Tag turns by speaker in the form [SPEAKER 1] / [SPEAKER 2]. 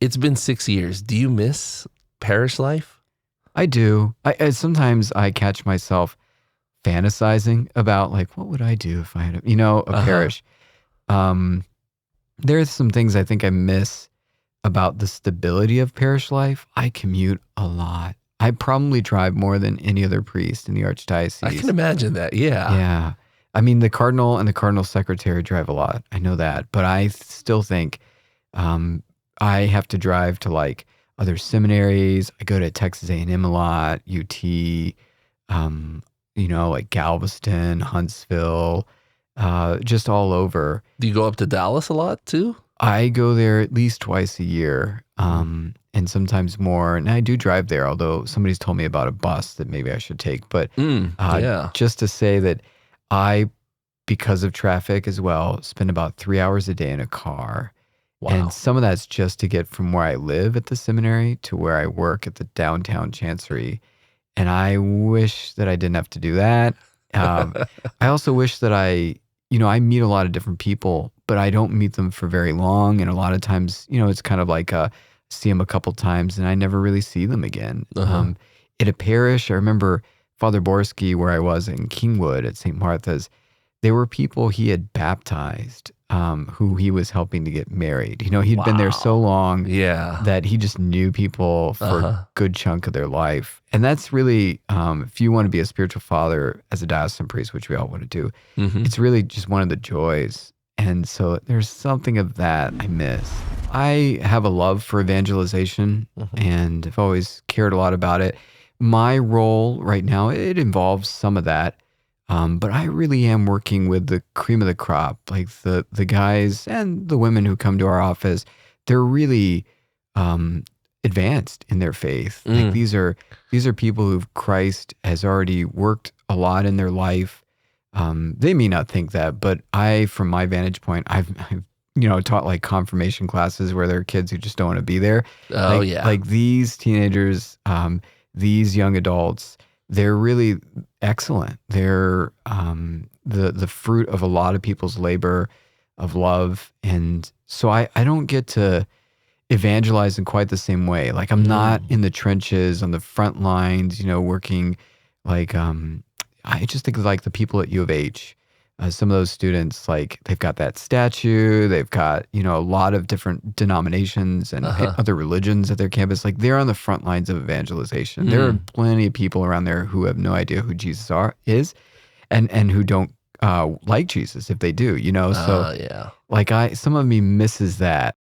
[SPEAKER 1] It's been 6 years. Do you miss parish life?
[SPEAKER 2] I do. Sometimes I catch myself fantasizing about like, what would I do if I had a parish? Um, there's some things I think I miss about the stability of parish life. I commute a lot. I probably drive more than any other priest in the archdiocese.
[SPEAKER 1] I can imagine that. Yeah.
[SPEAKER 2] Yeah. I mean, the cardinal and the cardinal secretary drive a lot. I know that. But I still think I have to drive to like other seminaries. I go to Texas A&M a lot, UT, like Galveston, Huntsville, just all over.
[SPEAKER 1] Do you go up to Dallas a lot too?
[SPEAKER 2] I go there at least twice a year, and sometimes more. And I do drive there, although somebody's told me about a bus that maybe I should take. But
[SPEAKER 1] Yeah.
[SPEAKER 2] just to say that I, because of traffic as well, spend about 3 hours a day in a car.
[SPEAKER 1] Wow.
[SPEAKER 2] And some of that's just to get from where I live at the seminary to where I work at the downtown chancery. And I wish that I didn't have to do that. I also wish that I meet a lot of different people, but I don't meet them for very long. And a lot of times, it's kind of like see them a couple times and I never really see them again. At a parish, I remember Father Borski, where I was in Kingwood at St. Martha's, there were people he had baptized who he was helping to get married. He'd been there so long that he just knew people for a good chunk of their life. And that's really, if you want to be a spiritual father as a diocesan priest, which we all want to do, it's really just one of the joys. And so there's something of that I miss. I have a love for evangelization and I've always cared a lot about it. My role right now, it involves some of that. But I really am working with the cream of the crop, like the guys and the women who come to our office. They're really advanced in their faith. Like these are people who Christ has already worked a lot in their life. They may not think that, but from my vantage point, I've taught like confirmation classes where there are kids who just don't want to be there. Like these teenagers, these young adults, they're really excellent. They're the fruit of a lot of people's labor of love. And so I don't get to evangelize in quite the same way. Like I'm not in the trenches on the front lines, working like, I just think of like the people at U of H, some of those students, like they've got that statue, they've got, a lot of different denominations and other religions at their campus. Like they're on the front lines of evangelization. There are plenty of people around there who have no idea who Jesus is and who don't like Jesus if they do, so like some of me misses that.